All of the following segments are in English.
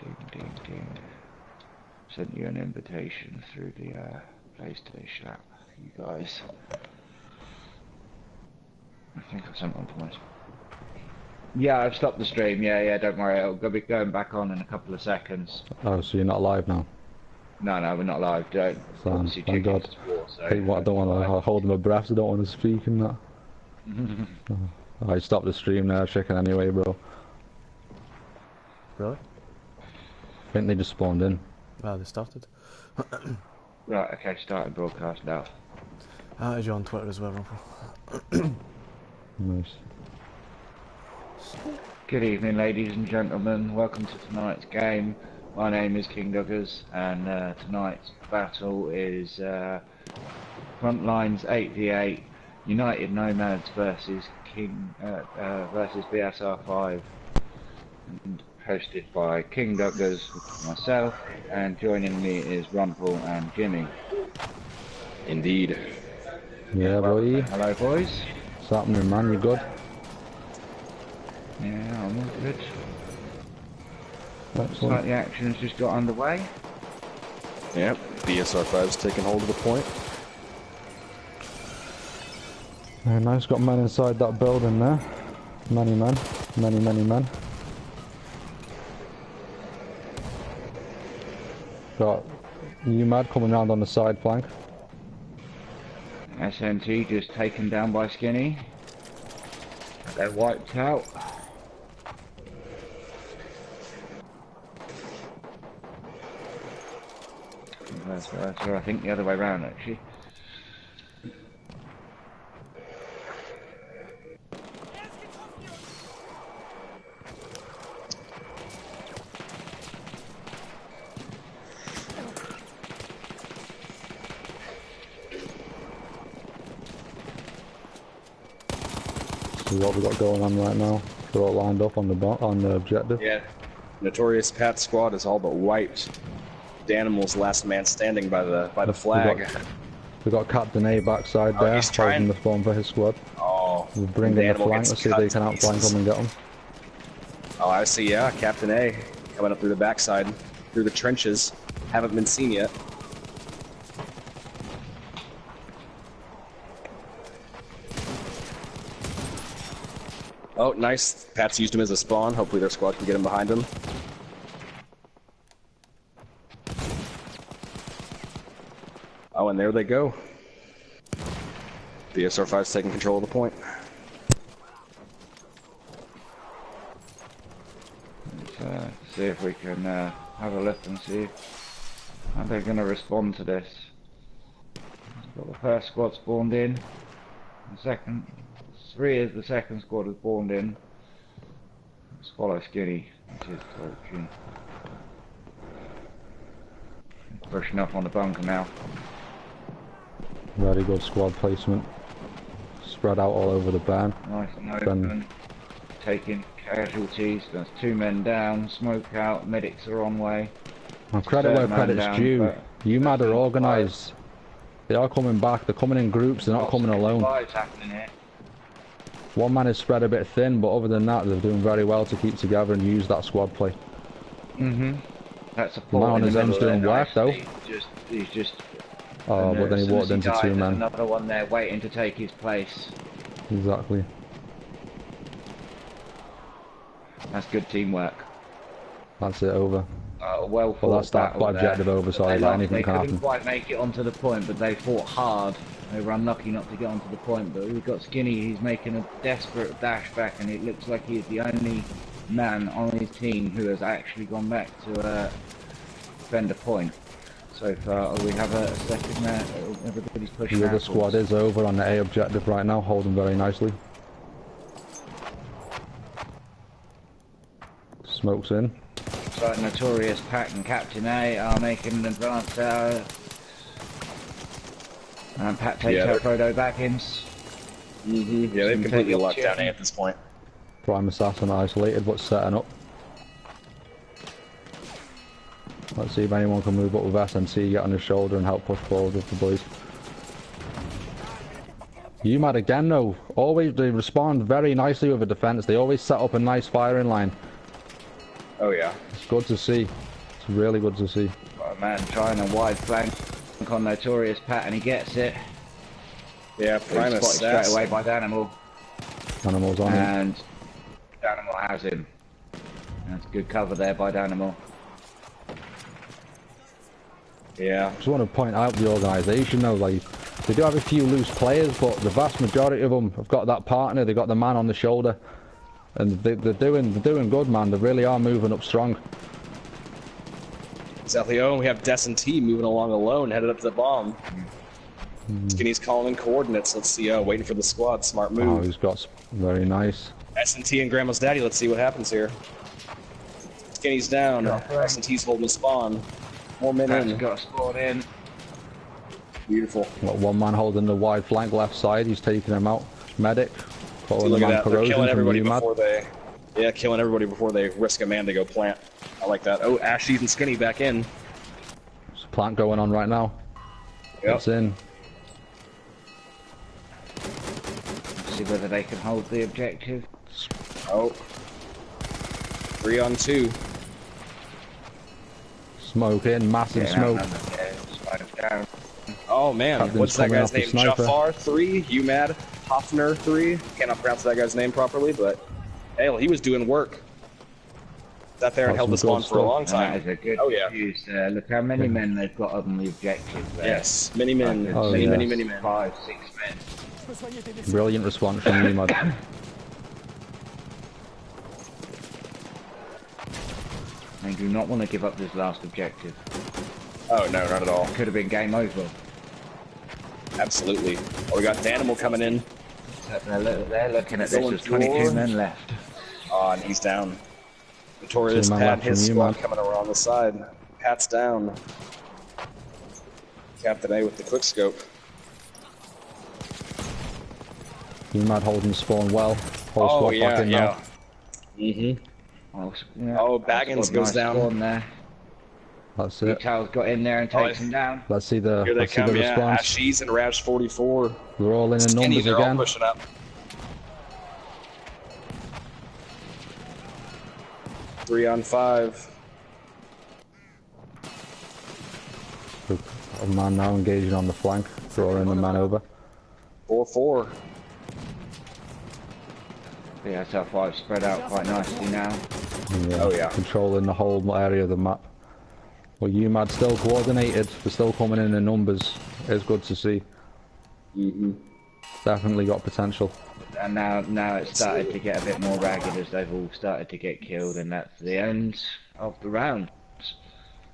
Ding, ding, ding. Sent you an invitation through the PlayStation app, you guys. I think I sent one twice. Yeah, I've stopped the stream. Yeah, don't worry. I'll be going back on in a couple of seconds. Oh, so you're not live now? No, we're not live. Don't. Obviously, thank God. Sport, so I don't want to hold my breath. I don't want to speak and that. I stopped the stream now, chicken anyway, bro. Really? I think they just spawned in. Well, they started. Right, okay, starting broadcast now. Is you on Twitter as well, Rumpel? Nice. Good evening, ladies and gentlemen. Welcome to tonight's game. My name is King Duggars, and tonight's battle is Frontlines 8v8 United Nomads versus versus BSR5, and hosted by King Duggars, myself, and joining me is Rumpel and Jimmy. Indeed. Yeah, boy. Hello, boys. What's happening, man? You good? Yeah, I'm all good. Excellent. Looks like the action's just got underway. Yep, BSR5's taking hold of the point. Yeah, nice, got men inside that building there. Many men. Many men. Got UMAD coming round on the side flank. SNT just taken down by Skinny. They're wiped out. I think the other way around actually. See what we got going on right now. They're all lined up on the objective. Yeah. Notorious Pat squad is all but wiped. Danimal's last man standing by the flag. We got Captain A backside there, holding the phone for his squad. Oh, we're bringing the flank. Let's see if they can outflank them and get them. Oh, I see. Yeah, Captain A coming up through the backside, through the trenches. Haven't been seen yet. Oh, nice. Pat's used him as a spawn. Hopefully their squad can get him behind him. Oh, and there they go. BSR5's taking control of the point. Let's see if we can have a look and see how they're going to respond to this. We've got the first squad spawned in. The second, 3 of the second squad has spawned in. Let's follow Skinny, which is approaching. Pushing up on the bunker now. Very good squad placement. Spread out all over the ban. Nice and open. Taking casualties. There's 2 men down. Smoke out. Medics are on way. Well, credit where credit's due. UMAD are organised. They are coming back. They're coming in groups. They're not coming alone. One man is spread a bit thin, but other than that, they're doing very well to keep together and use that squad play. That's a the man on his own's doing work though. He's just. Oh, but then he walked into 2 men. Another one there waiting to take his place. Exactly. That's good teamwork. That's it, over. Well fought. Well, that's that objective over, so anything can happen. They couldn't quite make it onto the point, but they fought hard. They were unlucky not to get onto the point, but we've got Skinny. He's making a desperate dash back, and it looks like he's the only man on his team who has actually gone back to defend a point. So far, we have a second there. Everybody's pushing. The other squad is over on the A objective right now, holding very nicely. Smoke's in. So Notorious Pack and Captain A are making an advance there. And Pat takes her photo back in. Yeah, they've completely locked down A at this point. Prime Assassin isolated, but setting up. Let's see if anyone can move up with SNC, get on his shoulder and help push forward with the boys. UMAD again though, always they respond very nicely with a defense. They always set up a nice firing line. Oh yeah. It's good to see. It's really good to see. Got a man trying a wide flank on Notorious Pat, and he gets it. Yeah, prime Spotted straight away by Danimal. Animals on him. And Danimal has him. That's good cover there by Danimal. Yeah. Just want to point out the organisation though, like, they do have a few loose players, but the vast majority of them have got that partner, they've got the man on the shoulder. And they're doing good, man. They really are moving up strong. Exactly. Oh, and we have T moving along alone, headed up to the bomb. Skinny's calling in coordinates. Let's see. Oh, waiting for the squad. Smart move. Oh, he's got very nice. S&T and Grandma's Daddy. Let's see what happens here. Skinny's down. S&T's holding the spawn. More men in. Got a spawn in. Beautiful. Got one man holding the wide flank left side. He's taking him out. Medic. Look at that. They're killing everybody before they... Yeah, killing everybody before they risk a man to go plant. I like that. Oh, Ashes and Skinny back in. There's a plant going on right now. Yep. It's in. See whether they can hold the objective. Oh. 3 on 2. Smoke in. Massive smoke. Down. Oh man, Captain's what's that guy's name? sniper. Jafar 3? UMAD Hoffner 3? Cannot pronounce that guy's name properly, but hey, well, he was doing work. Sat there and held the spawn for a long time. That is a good yeah. use. Look how many men they've got on the objective there. Yes, many men. Many men. 5, 6 men. Brilliant response from you, man. They do not want to give up this last objective. Oh no, not at all. Could have been game over. Absolutely. Oh, we got Danimal coming in. They're looking at this. There's 22 men left. Oh, and he's down. Notorious Pat and his squad coming around the side. Pat's down. Captain A with the quick scope. UMAD holding spawn well. Whole squad back in now. Oh, Baggins goes down. There. That's it. Detail's got in there and takes him down. Let's see the, Here they let's see come, the response. Ashes and Ravs 44. We're all in Skinny, numbers they're again. all pushing up. Three on 5. A man now engaging on the flank, drawing the man over. 4-4. Yeah, so 5 spread out quite nicely now. Yeah, oh yeah. Controlling the whole area of the map. Well, UMAD still coordinated. They're still coming in numbers. It's good to see. Definitely got potential. And now it's started to get a bit more ragged as they've all started to get killed, and that's the end of the round.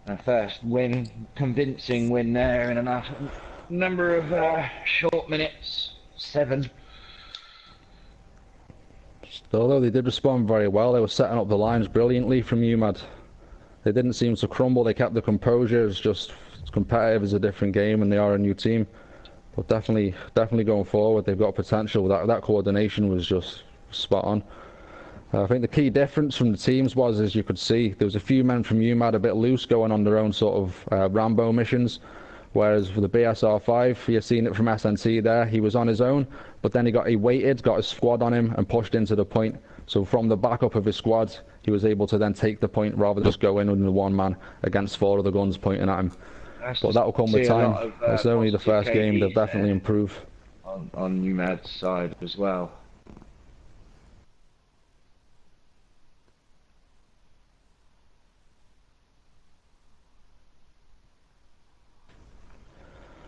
A first win, convincing win there in a number of short minutes. 7. Although they did respond very well, they were setting up the lines brilliantly from UMAD. They didn't seem to crumble, they kept the composure. It's just competitive, is a different game, and they are a new team. But definitely going forward, they've got potential. That coordination was just spot on. I think the key difference from the teams was, as you could see, there was a few men from UMAD a bit loose going on their own sort of Rambo missions. Whereas for the BSR5, you've seen it from SNT there, he was on his own, but then he waited, got his squad on him and pushed into the point. So from the backup of his squad, he was able to then take the point rather than just go in with the one man against 4 of the guns pointing at him. But that will come with time. It's only the first game, they'll definitely improve. On UMAD's side as well.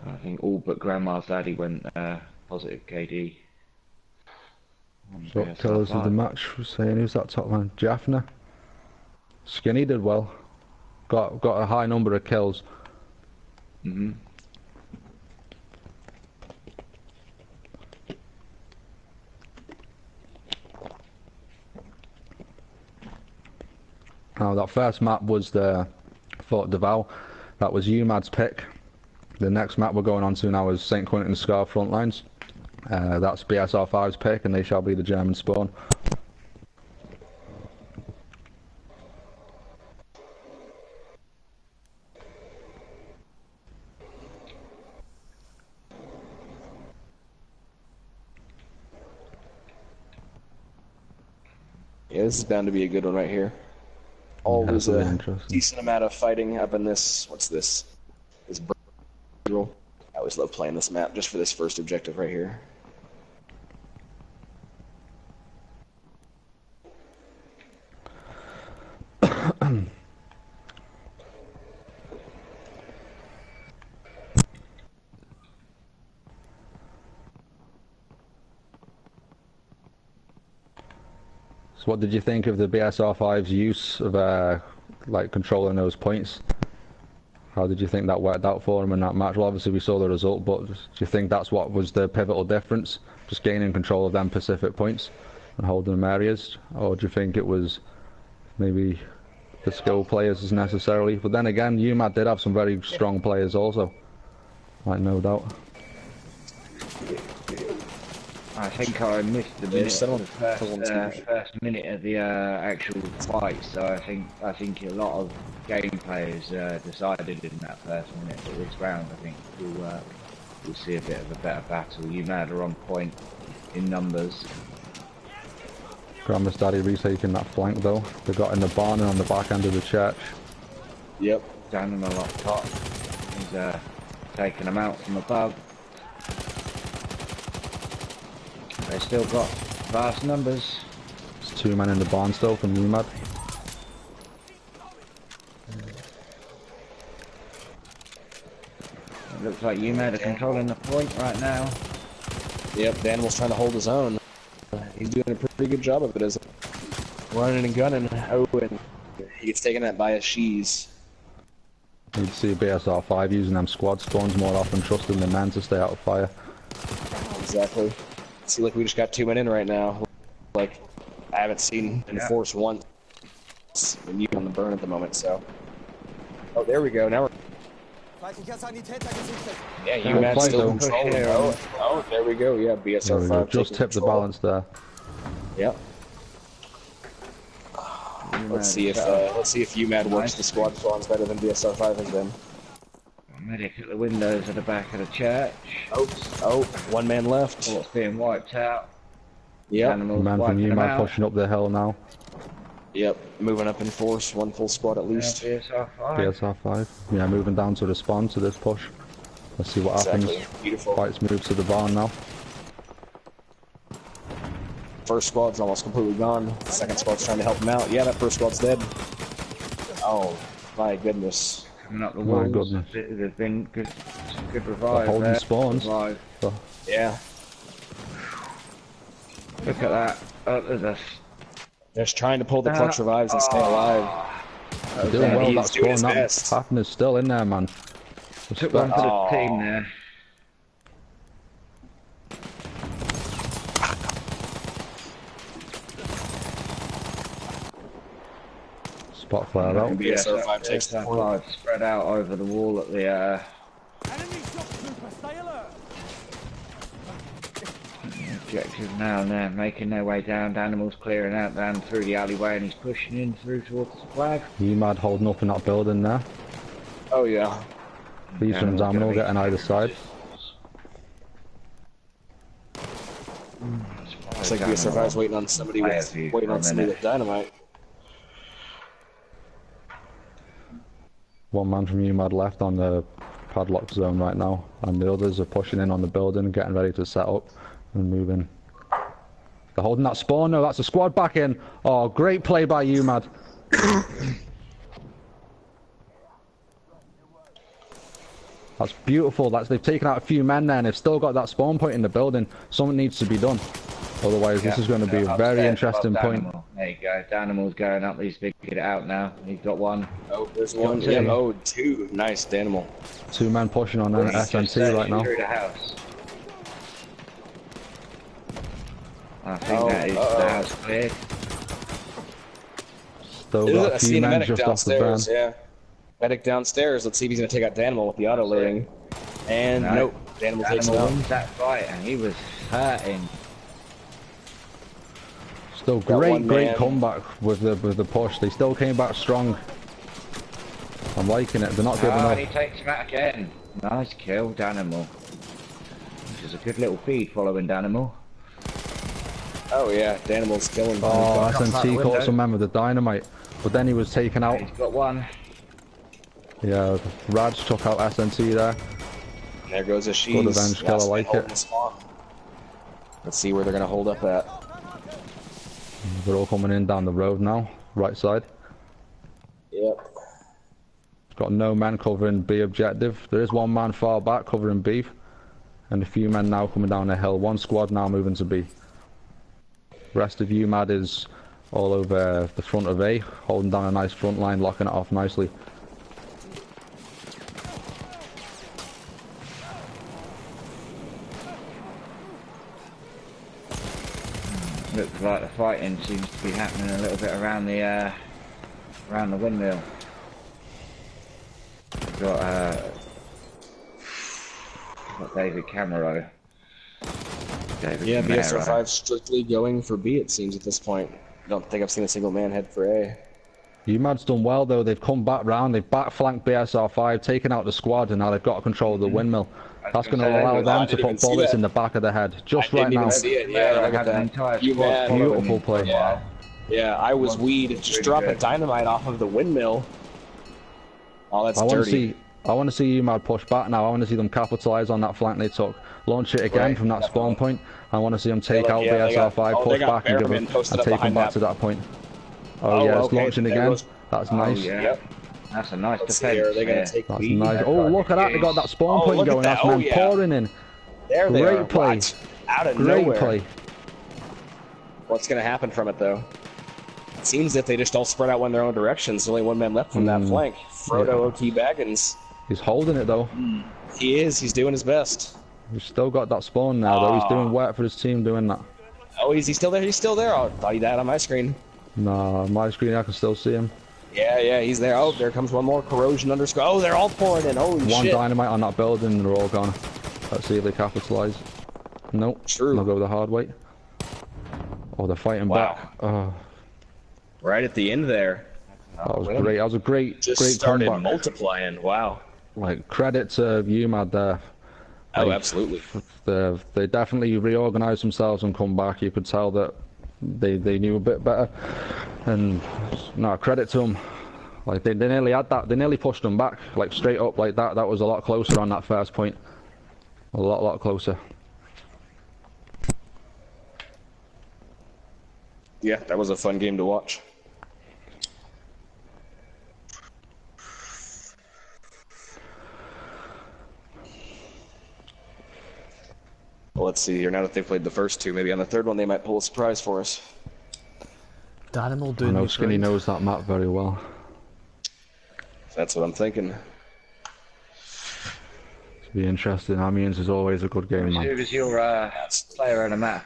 I think all but Grandma's Daddy went positive KD. So killers of the match was saying, who's that top man? Jaffna. Skinny did well. Got a high number of kills. Now that first map was the Fort Deval. That was UMAD's pick. The next map we're going on to now is St. Quentin Scar Frontlines. That's BSR5's pick, and they shall be the German spawn. Yeah, this is bound to be a good one right here. Oh, Yeah, there's that's really a interesting. decent amount of fighting up in this. What's this? This brutal. I always love playing this map just for this first objective right here. So what did you think of the BSR5's use of like controlling those points? How did you think that worked out for him in that match? Well, obviously we saw the result, but do you think that's what was the pivotal difference? Just gaining control of them Pacific points and holding them areas? Or do you think it was maybe the skill players as necessarily? But then again, UMAD did have some very strong players also, like no doubt. I think I missed the minute, first minute of the actual fight, so I think a lot of game players decided in that first minute. But this round, I think we'll see a bit of a better battle. UMAD are on point in numbers. Grandma's Daddy retaking that flank though. They got in the barn and on the back end of the church. Yep. Down on the lock top. He's taking them out from above. They still got vast numbers. There's 2 men in the barn still from UMAD. It looks like UMAD are controlling the point right now. Yep, Daniel's trying to hold his own. He's doing a pretty good job of it as running and gunning. Oh, and he gets taken out by a Shees. You'd see BSR5 using them squad spawns more often, trusting the men to stay out of fire. Exactly. See, like we just got 2 men in right now. Like, I haven't seen Enforce once. And you on the burn at the moment, so. Oh, there we go. Now we're. Yeah, you Well Matt played, still though. controlling. Oh, there we go. Yeah, BSR5 Just tipped the balance there. Yep. Let's see if UMAD works the squad spawns better than BSR5 has been. Medic at the windows at the back of the church. Oh, 1 man left. Port's being wiped out. Yep. Animals Man from wiping them UMAD out. pushing up the hill now. Yep. Moving up in force. 1 full squad at least. BSR5. BSR5. Yeah, moving down to respond to this push. Let's see what Exactly. happens. Beautiful. Fights move to the barn now. First squad's almost completely gone. Second squad's trying to help him out. Yeah, that first squad's dead. Oh, my goodness. Coming up the My walls. goodness. There's been some good revive They're holding there. spawns. Revive. So, Yeah. Look at that. Oh, there's a... Just trying to pull the clutch revives and stay alive. they're doing well he's that doing his spawn. That best. Patton is still in there, man. Took one for the Oh. team there. Spot flared out. BSR5 takes the point. BSR5 spread out over the wall at the objective now, and they're making their way down. The animals clearing out down through the alleyway, and he's pushing in through towards the flag. UMAD holding up in that building there. Oh, yeah. These from Animals Zaminal gonna getting either side. Looks like BSR5's waiting on somebody with dynamite. One man from UMAD left on the padlock zone right now, and the others are pushing in on the building, getting ready to set up and move in. They're holding that spawn. No, that's a squad back in. Oh, great play by UMAD. That's beautiful. They've taken out a few men there, and they've still got that spawn point in the building. Something needs to be done. Otherwise, this is going to be a very interesting point. There you go. Danimal's going up. He's figured it out now. He's got one. Oh, there's one. Yeah, oh, 2. Nice, Danimal. 2 men pushing on an He's just SMT right now. through the house. I think that is the house cleared. Still got a few men just off the burn. Yeah. Medic downstairs. Let's see if he's going to take out Danimal with the auto loading. And nope. Danimal takes him Danimal out. wins that fight, and he was hurting. Still Got one great man. comeback with the push. They still came back strong. I'm liking it. They're not giving up. And he takes him out again. Nice kill, Danimal. Which is a good little feed following Danimal. Oh, yeah. Danimal's killing. Oh, Out the SMT window. caught some men with the dynamite. but then he was taken out. He's got one. Yeah, Raj took out SNT there. And there goes a she's. Good revenge kill, I like it. Let's see where they're going to hold up at. They're all coming in down the road now, right side. Yep. Got no men covering B objective. There is one man far back covering B. And a few men now coming down the hill. One squad now moving to B. Rest of UMAD is all over the front of A, holding down a nice front line, locking it off nicely. Looks like the fighting seems to be happening a little bit around the windmill. We've got David Camero. Yeah, BSR5 strictly going for B, it seems, at this point. I don't think I've seen a single man head for A. UMAD's done well though. They've come back round, they've back flanked BSR5, taken out the squad, and now they've got control of the windmill. That's going to allow them to put bullets in the back of the head, just right now. See it. Yeah, look at that. Beautiful play. Yeah, I was weed. Just dropping dynamite off of the windmill. Oh, that's dirty. I want to see UMAD push back now. I want to see them capitalise on that flank they took. Launch it again from that spawn point. I want to see them take out BSR5, push back and take them back to that point. Oh yeah, it's launching again. That's nice. Yep. That's a nice defense. They're going to take That's nice. Oh, look at that. They got that spawn point going. That's men pouring in. There they are. Great play. Out of Great nowhere. play. What's going to happen from it, though? It seems that they just all spread out in their own directions. There's only one man left from that flank. Frodo O.T. Baggins. He's holding it, though. He is. He's doing his best. He's still got that spawn now, though. He's doing work for his team doing that. Oh, is he still there? He's still there. I thought he died on my screen. Nah, my screen, I can still see him. Yeah, he's there. Oh, there comes one more corrosion underscore. Oh, they're all pouring in. Holy shit. One dynamite on that building, and they're all gone. Let's see if they capitalise. Nope. True. They'll go the hard way. Oh, they're fighting back. Oh. Right at the end there. That was great. That was a great started comeback. Multiplying. Wow. Like, credit to UMAD there. Oh, absolutely. They definitely reorganised themselves and come back. You could tell that they knew a bit better. And no, credit to them. Like they nearly had that. They nearly pushed them back, like straight up like that. That was a lot closer on that first point. A lot closer. Yeah, that was a fun game to watch. Well, let's see here. Now that they've played the first two, maybe on the third one they might pull a surprise for us. Danimal I doing know Skinny knows that map very well. That's what I'm thinking. It'll be interesting. Amiens is always a good game, man. Who was your player on the map?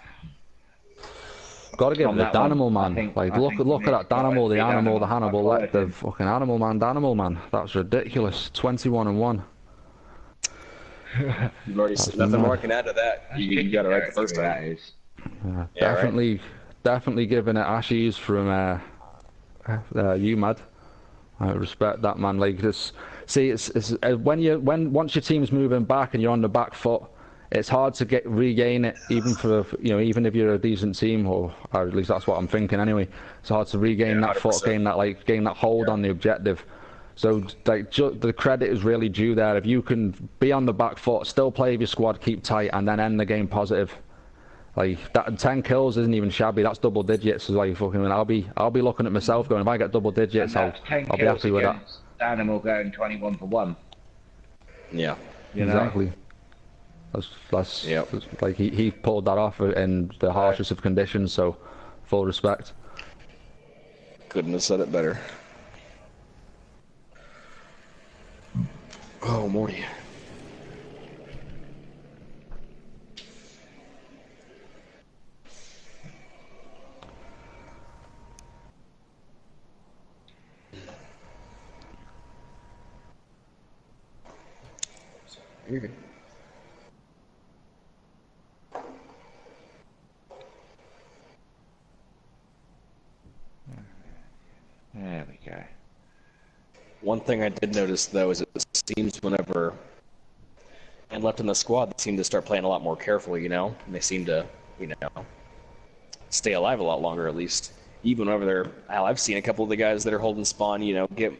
Got to give it the Danimal, man. I Look at that Danimal, the animal, the Hannibal, I the fucking Animal Man, Danimal, man. That's ridiculous. 21-1. You've already said nothing more I can add to that. You got it right the first time. Yeah, definitely giving it Ashes from UMAD. I respect that, man. Like this, see, it's once your team's moving back and you're on the back foot, it's hard to regain it. Even even if you're a decent team, or at least that's what I'm thinking anyway. It's hard to regain that 100%. foot, gain that hold on the objective. So like the credit is really due there. If you can be on the back foot, still play with your squad, keep tight, and then end the game positive. Like that 10 kills isn't even shabby. That's double digits. So like fucking, I'll be looking at myself going, if I get double digits, I'll be happy with that. Animal going 21 for 1. Yeah. Exactly. That's like he pulled that off in the harshest of conditions. So full respect. Couldn't have said it better. Oh, Morty. You're good. There we go. One thing I did notice, though, is it seems whenever and left in the squad, they seem to start playing a lot more carefully, And they seem to, stay alive a lot longer, at least. even whenever they're, hell, I've seen a couple of the guys that are holding spawn, you know, get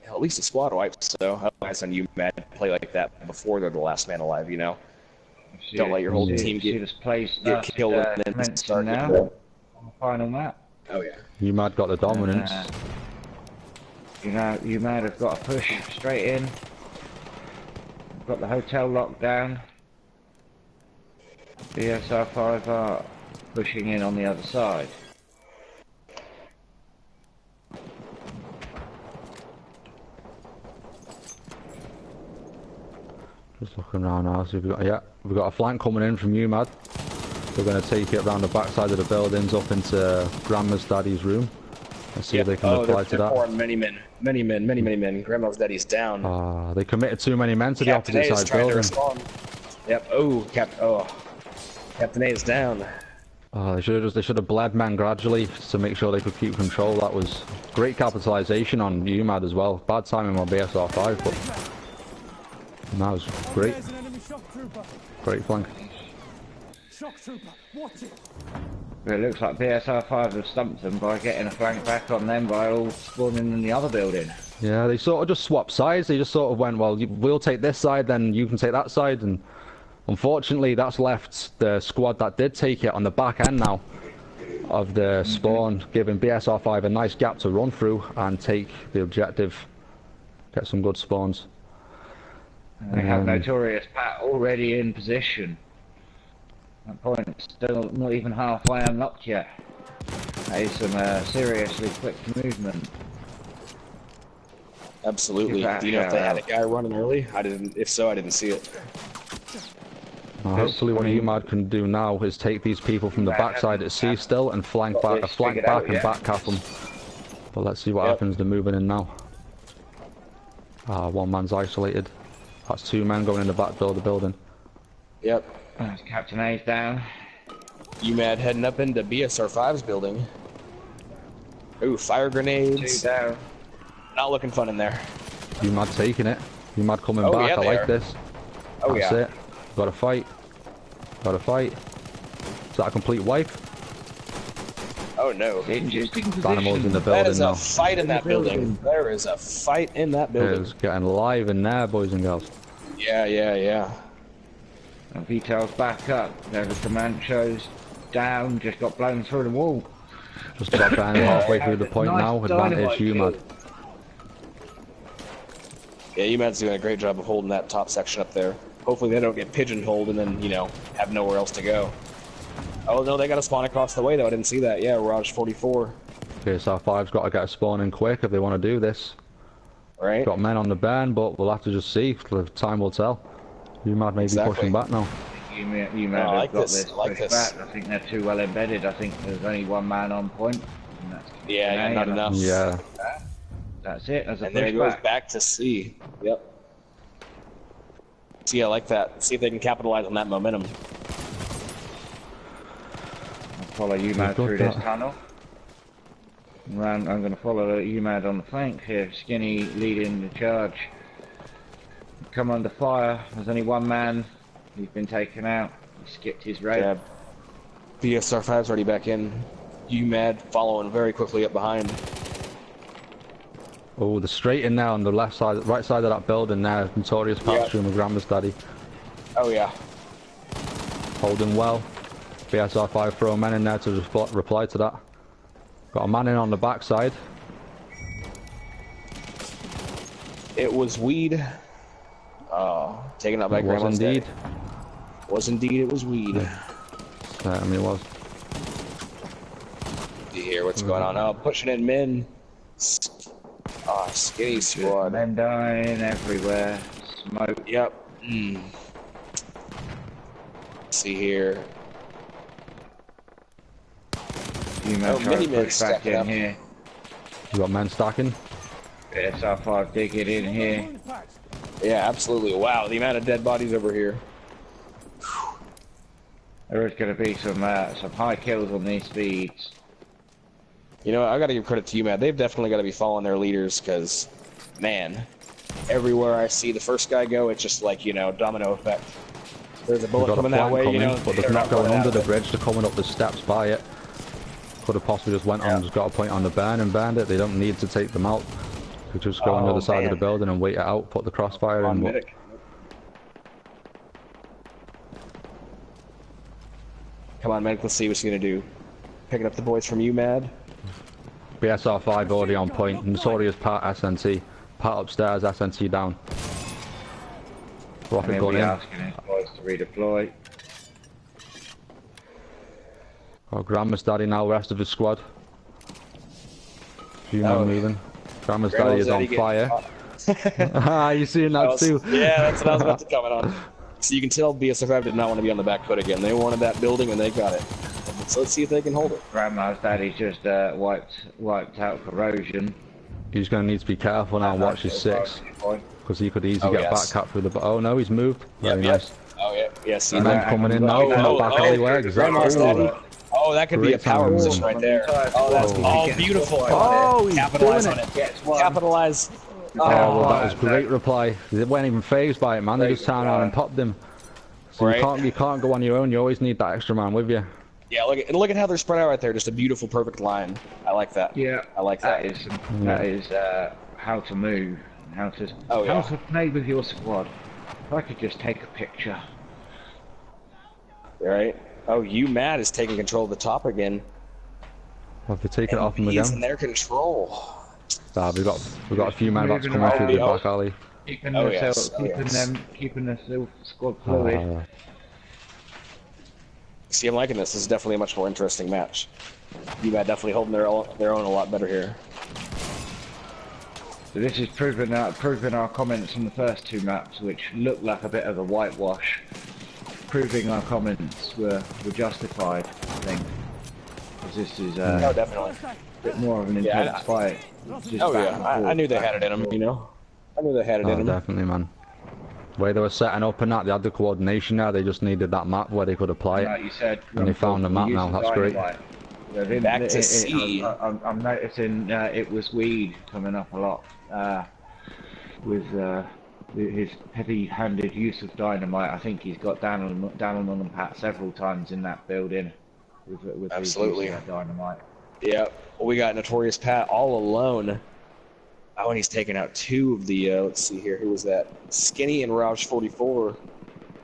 at least a squad wipe. So otherwise, on you, man, play like that before they're the last man alive. You know, don't let your whole team see get this place get killed and then commencing start now getting. on the final map. Oh yeah. UMAD got the dominance. You know, you might have got a push straight in. Got the hotel locked down. BSR5 are pushing in on the other side. Just looking around now, see if we've got a flank coming in from UMAD. We're going to take it around the back side of the buildings up into Grandma's daddy's room. Let's see if they can reply to that. Pouring many men. Grandma's daddy's down. They committed too many men to the Captain A opposite is side trying to building. respond. Yep. Captain A is down. They should have bled men gradually to make sure they could keep control. That was great capitalization on UMAD as well. Bad timing on BSR5, but that was great. Great flank. It looks like BSR5 have stumped them by getting a flank back on them by all spawning in the other building. Yeah, they sort of just swapped sides. They just sort of went, well, we'll take this side, then you can take that side, and unfortunately that's left the squad that did take it on the back end now of the spawn, giving BSR5 a nice gap to run through and take the objective, get some good spawns. And they have Notorious Pat already in position. That point still not even halfway unlocked yet. That is some seriously quick movement. Absolutely. Do you know if they had a guy running early? I didn't. If so, I didn't see it. Hopefully, what UMAD can do now is take these people from the backside at C still and flank back and back cap them. But let's see what happens. They're moving in now. One man's isolated. That's two men going in the back door of the building. Yep. Captain A's down. UMAD heading up into BSR5's building. Ooh, fire grenades. Two down. Not looking fun in there. UMAD taking it. UMAD coming back. Yeah, I like this. Oh, That's it. Got to fight. Got to fight. Is that a complete wipe? Oh no. Animals in the building now. That is a fight in that building. There is a fight in that building. It's getting live in there, boys and girls. Yeah. And Vital's back up. There's a Comancho's down, just got blown through the wall. Just about down halfway through the point now. Advantage UMAD. Yeah, UMAD's doing a great job of holding that top section up there. Hopefully they don't get pigeonholed and then, you know, have nowhere else to go. Oh no, they got a spawn across the way though. I didn't see that. Yeah, Raj 44. BSR5's got to get a spawn in quick if they want to do this. Right. Got men on the burn, but we'll have to just see. Time will tell. UMAD may be pushing back now. UMAD have got this pushed back. I think they're too well embedded. I think there's only one man on point. And that's not enough. Yeah. That's it. There's a and then it goes pushback. back to C. Yep. See, I like that. See if they can capitalize on that momentum. I'll follow UMAD through this tunnel. I'm going to follow UMAD on the flank here. Skinny leading the charge. Come under fire. There's only one man. He's been taken out. He skipped his raid. Yeah. BSR5's already back in. UMAD following very quickly up behind. Oh, the straight in there on the left side, right side of that building there. Notorious Pat's room with Grandma's daddy. Oh yeah. Holding well. BSR5 throw men in there to reply to that. Got a man in on the backside. It was weed. Oh, taken out by Grandma's indeed. daddy. Was indeed, it was weed. Certainly was. You hear what's going on? Oh, pushing in men. Oh, skinny squad. Men dying everywhere. Smoke. Yep. See here. UMAD trying to push back in here. You got men stacking. BSR5 digging in here. Yeah, absolutely. Wow, the amount of dead bodies over here. There is going to be some high kills on these speeds. You know, I got to give credit to UMAD. They've definitely got to be following their leaders because, man, everywhere I see the first guy go, it's just like, you know, domino effect. There's a bullet coming that way, you know. But they're not going under the bridge. They're coming up the steps by it. Could have possibly just went on and just got a point on the burn and burned it. They don't need to take them out. They just go on the other side of the building and wait it out, put the crossfire in. But come on, Medic, let's see what he's going to do. Picking up the boys from you, Mad. BSR5 already on point. Notorious Pat SNT. Pat upstairs, SNT down. Rocket gun in. Asking his boys to redeploy. Oh, Grandma's daddy now, rest of his squad. Few men moving. Grandma's daddy is on fire. Ah, you seeing that too? Yeah, that's what I was about to comment on. So you can tell BSR5 did not want to be on the back foot again. They wanted that building and they got it. So let's see if they can hold it. Grandma's daddy just wiped out corrosion. He's going to need to be careful now and watch his 6. Because he could easily get back cut through the... Oh no, he's moved. Very nice. Oh yeah, yes. And then coming in now from the back alleyway. Exactly. Oh, that could be a power position right there. Oh, that's beautiful. Oh, he's capitalize on it. Capitalize. Oh, well, that was great reply. They weren't even phased by it, man. They just turned around and popped him. So you can't go on your own. You always need that extra man with you. Yeah, look at how they're spread out right there. Just a beautiful, perfect line. I like that. Yeah, I like that. That is how to move, how to play with your squad. If I could just take a picture. All right. Oh, you Matt is taking control of the top again. Have they taken it off him again? He's in their control. We've got a few men about to come through the back alley. Keeping the squad fluid. See, I'm liking this. This is definitely a much more interesting match. You Matt definitely holding their own a lot better here. So this is proving our comments from the first 2 maps, which looked like a bit of a whitewash. Proving our comments were justified, I think. Because this is definitely a bit more of an intense fight. I knew they had it in them, you know. I knew they had it in them. Definitely, man. The way they were setting up and that, they had the coordination there. They just needed that map where they could apply it. Like you said, and they found the map now. That's great. Back to C. I'm noticing it was Weed coming up a lot with his heavy-handed use of dynamite. I think he's got down on Pat several times in that building with absolutely his use of dynamite. Yeah, well, we got Notorious Pat all alone. Oh, and he's taken out 2 of the. Let's see here, who was that? Skinny and Raj 44.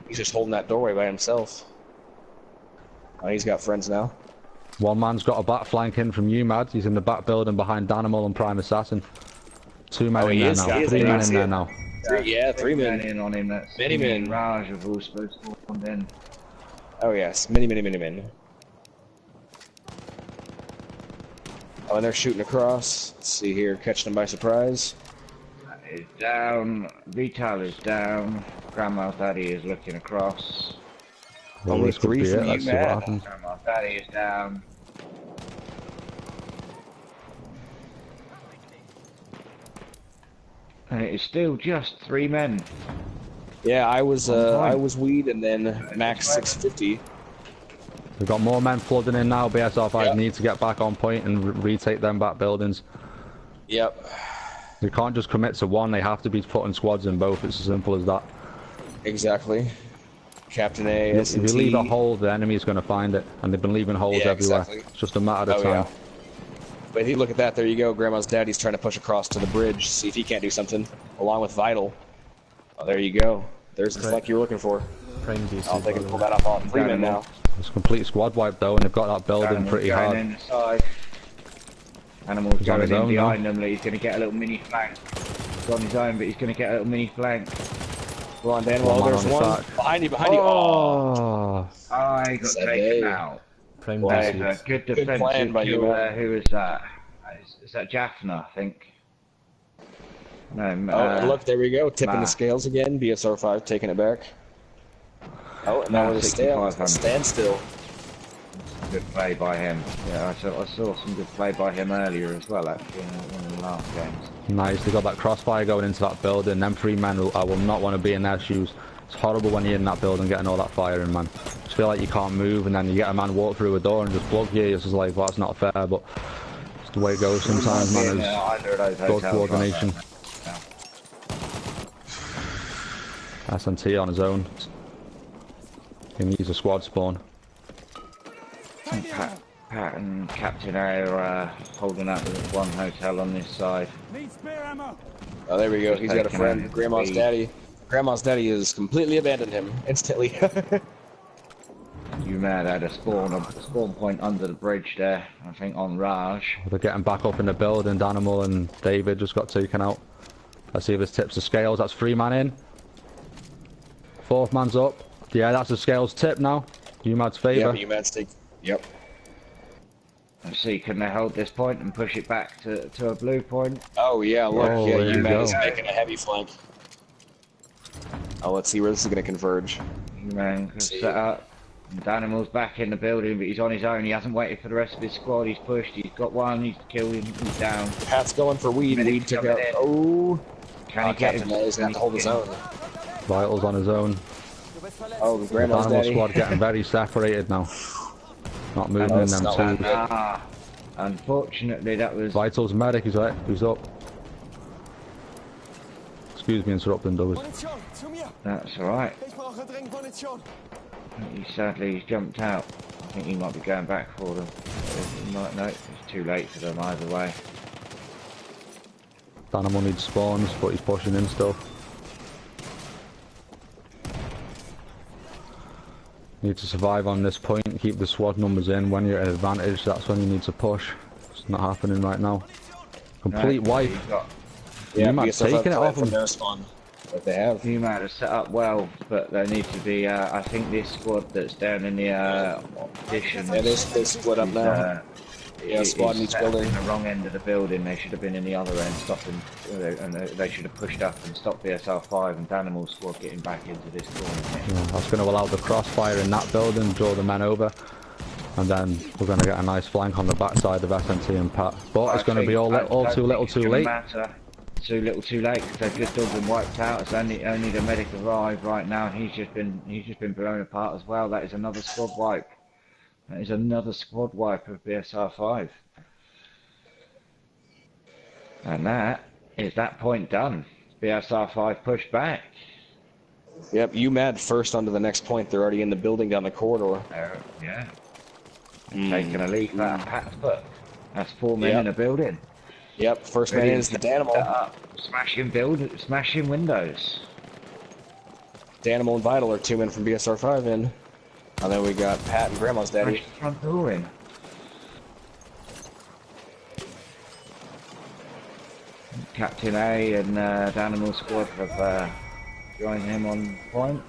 He's just holding that doorway by himself. Oh, he's got friends now. One man's got a back flank in from UMAD. He's in the back building behind Danimal and Prime Assassin. 2 men in there now. 3 men in there now. 3 men in on him. That's many men. Raj have all supposed to come in. Oh yes, many men. Oh, and they're shooting across. Let's see here, catching them by surprise. That is down. Vital is down. Grandma's daddy is looking across. Well, only 3 from you, Matt. Grandma's daddy is down. And it is still just 3 men. Yeah, I was Weed and then Max 650. We've got more men flooding in now. BSR5 need to get back on point and retake them back buildings. Yep. They can't just commit to one. They have to be putting squads in both. It's as simple as that. Exactly. Captain A, If you leave a hole, the enemy's going to find it. And they've been leaving holes everywhere. Exactly. It's just a matter of time. Yeah. But if you look at that, there you go. Grandma's daddy's trying to push across to the bridge, see if he can't do something, along with Vital. Oh, there you go. There's the flank you were looking for. I don't think they can pull that off on 3 men now. It's a complete squad wipe though, and they've got that building pretty hard. Animal's going in behind them. He's going to get a little mini flank. He's on his own, but he's going to get a little mini flank. Go on, Dan. Well, there's one behind you. Oh! I got taken out. Good defensive by you. Who is that? Is that Jaffna, I think? No. Look, there we go. Tipping the scales again. BSR5 taking it back. Oh, and now we're standstill. Good play by him. Yeah, I saw some good play by him earlier as well, actually, in one of the last games. Nice, they got that crossfire going into that building. Them 3 men, I will not want to be in their shoes. It's horrible when you're in that building getting all that fire in, man. Just feel like you can't move, and then you get a man walk through a door and just plug you. It's just like, well, that's not fair, but it's the way it goes sometimes, man. It's good coordination. SNT on his own. He needs a squad spawn. Pat and Captain A are holding up with one hotel on this side. Oh, there we go. He's got a friend, Grandma's daddy. Grandma's daddy has completely abandoned him instantly. You mad had a spawn point under the bridge there, I think on Raj. They're getting back up in the building. Danimal and David just got taken out. Let's see if this tips the scales. That's 3 man in. 4th man's up. Yeah, that's the scales tip now. UMAD's favour. Yep, UMAD's take. Yep. Let's see, can they hold this point and push it back to a blue point? Oh yeah, look, Oh, yeah, there you UMAD go. is making a heavy flank. Oh, let's see where this is going to converge. Man can set up. Danimal's back in the building, but he's on his own. He hasn't waited for the rest of his squad. He's pushed. He's got one. He's killed him. He's down. Pat's going for weed. Medic Weed took out. coming in. Oh, Can he get Captain him? Mays going to hold his own. Vitals on his own. Oh, the Grandma's Danimal daddy. squad getting very separated now. Not moving in it's them not two. Ah, unfortunately, that was. Vitals medic, he's right. Who's up? Excuse me interrupting, Douglas. That's alright. He sadly he's jumped out. I think he might be going back for them. No, it's too late for them either way. Danimal needs spawns, but he's pushing in still. Need to survive on this point, keep the squad numbers in. When you're at advantage, that's when you need to push. It's not happening right now. Complete wipe. Yeah, UMAD's taking it off from him. their spawn. But they have. UMAD are set up well, but there needs to be, I think this squad that's down in the opposition. Yeah, they split up now. Yeah, squad needs building. In the wrong end of the building. They should have been in the other end, stopping, and they should have pushed up and stopped BSR5 and Danimal's squad getting back into this corner. Yeah, that's going to allow the crossfire in that building, draw the men over. And then we're going to get a nice flank on the backside of SNT and Pat. But it's going to be all too little too late. Too little too late, because they've just all been wiped out. It's only the medic arrived right now, and he's just been blown apart as well. That is another squad wipe. That is another squad wipe of BSR5. And that is that point done. BSR5 pushed back. Yep, UMAD first onto the next point. They're already in the building down the corridor. Yeah. Taking a leaf out of Pat's book. That's 4 men in a building. Yep, first man in is the Danimal. Smashing windows. Danimal and Vital are 2 men from BSR5 in. And then we got Pat and Grandma's daddy. Smash the front door in. Captain A and Danimal squad have joined him on point.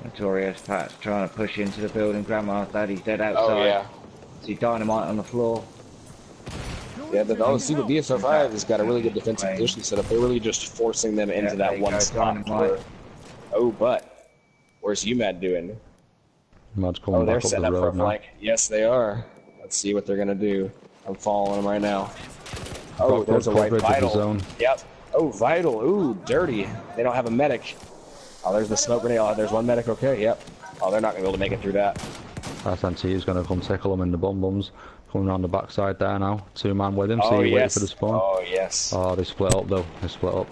Notorious Pat's trying to push into the building. Grandma's daddy's dead outside. Oh yeah. See dynamite on the floor. Yeah, but see, the BSR5 has got a really good defensive position set up. They're really just forcing them into that one spot. Oh, but where's UMAD doing? UMAD's coming they're back up setting the up for a road now. flank. Yes, they are. Let's see what they're gonna do. I'm following them right now. Oh, Got there's a good right coverage of the Vital. zone. Yep. Oh, Vital. Ooh, dirty. They don't have a medic. Oh, there's the smoke grenade. Oh, there's one medic. Okay, yep. Oh, they're not gonna be able to make it through that. SNT is going to come tickle him in the bum-bums. Coming around the backside there now. 2 man with him, so Oh, he waited yes. for the spawn. Oh, yes. Oh, they split up though. They split up.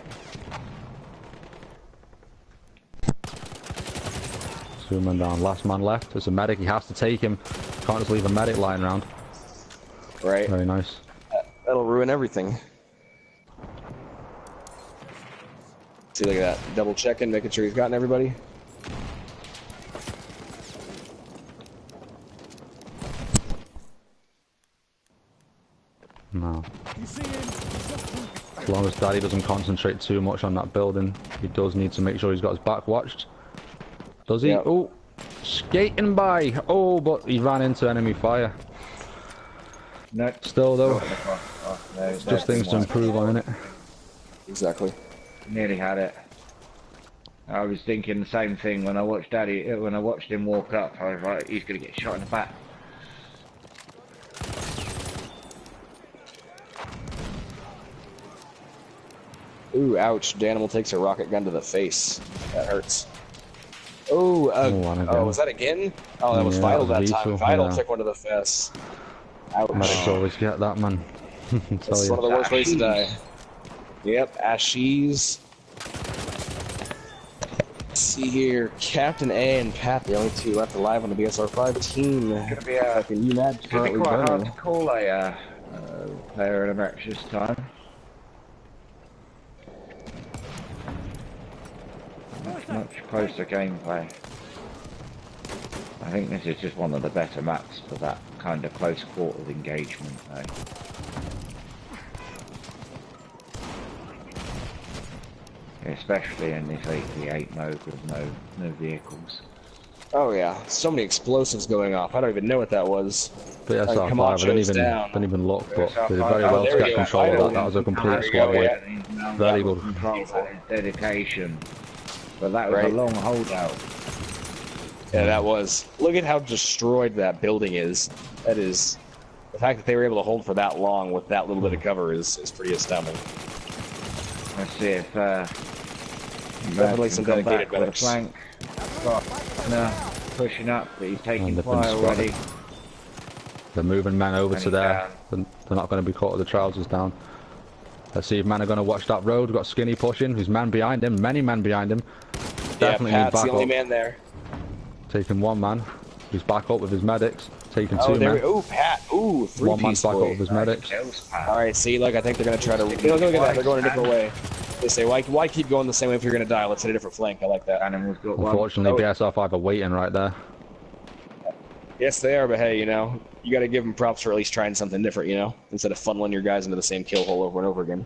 2 men down. Last man left. There's a medic. He has to take him. Can't just leave a medic lying around. Right. Very nice. That'll ruin everything. See, look at that. Double checking, making sure he's gotten everybody. No. As long as Daddy doesn't concentrate too much on that building, he does need to make sure he's got his back watched. Does he? Yep. Oh, skating by. Oh, but he ran into enemy fire. No. Still though, No, just things to improve on, innit? Exactly. Nearly had it. I was thinking the same thing when I watched when I watched him walk up. I was like, he's gonna get shot in the back. Ooh, ouch. Danimal takes a rocket gun to the face. That hurts. Oh, was that again? Oh, that was Yeah, Vital that that was time. lethal, Vital yeah. took one to the face. Ouch. Medics always get that, man. Tell It's you. one of the worst ways to die. Yep, Ashes. see here. Captain A and Pat, the only two left alive on the BSR5 team. It's gonna be UMAD currently quite hard burning. to call a player in a match this time. Much closer gameplay. I think this is just one of the better maps for that kind of close quarters engagement, though. Especially in this 88 mode with no vehicles. Oh yeah, so many explosives going off. I don't even know what that was. BSR5, I didn't even look, but they did very well to get control of that. That was a complete squad wipe. Very good. Control for his dedication. But that was a long holdout. Yeah, that was. Look at how destroyed that building is. That is... The fact that they were able to hold for that long with that little bit of cover is pretty astounding. Let's see if definitely some dedicated with a medics. flank. Pushing up, but he's taking fire already. They're moving men over to there. They're not going to be caught with the trousers down. Let's see if men are going to watch that road. We've got Skinny pushing. There's men behind him. Many men behind him. Definitely yeah, need Pat's back the only up. man there. Taking one man. He's back up with his medics. Taking two men. Oh, Pat. Ooh, three-piece one man's back up with his medics. Alright, see, look, I think they're going to try to... Look at that, they're going a different way. They say, why keep going the same way if you're going to die? Let's hit a different flank. I like that. Unfortunately, BSR5 are waiting right there. Yes, they are, but hey, you know, you got to give them props for at least trying something different, you know, instead of funneling your guys into the same kill hole over and over again.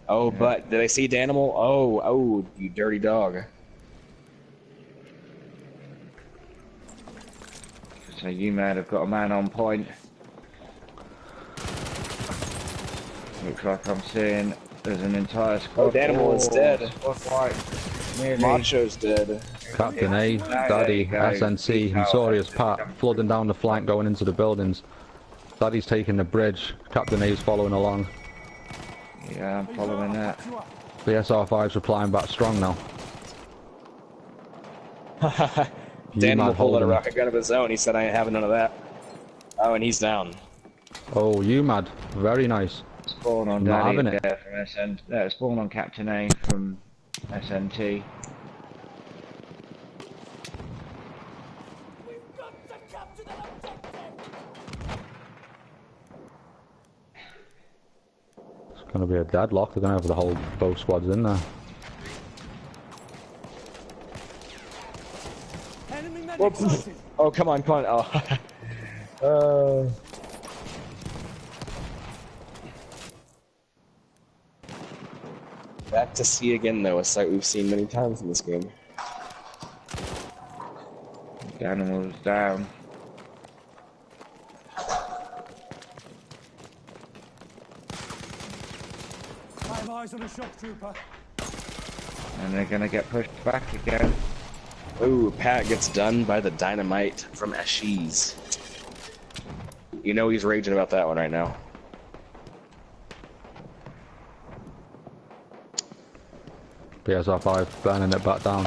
Oh, yeah. But did I see Danimal? Oh, you dirty dog. So you might have got a man on point. Looks like I'm seeing there's an entire squad. Oh, Danimal is dead. Squad white. Macho's dead. Captain A, Daddy, SNC, Notorious Pat, flooding down the flank going into the buildings. Daddy's taking the bridge, Captain A's following along. Yeah, I'm following that. BSR5's replying back strong now. Danimal pulled out a rocket gun of his own. He said, I ain't having none of that. Oh, and he's down. Oh, UMAD. Very nice. Spawn on Daddy there from SN. Spawn on Captain A from SNT. It's going to be a deadlock. They're going to have the whole both squads in there. Oh, come on. Oh. Back to C again, though, a sight we've seen many times in this game. The animal's down. I have eyes on a shock trooper. And they're gonna get pushed back again. Ooh, Pat gets done by the dynamite from Ashes. You know he's raging about that one right now. BSR5 burning it back down.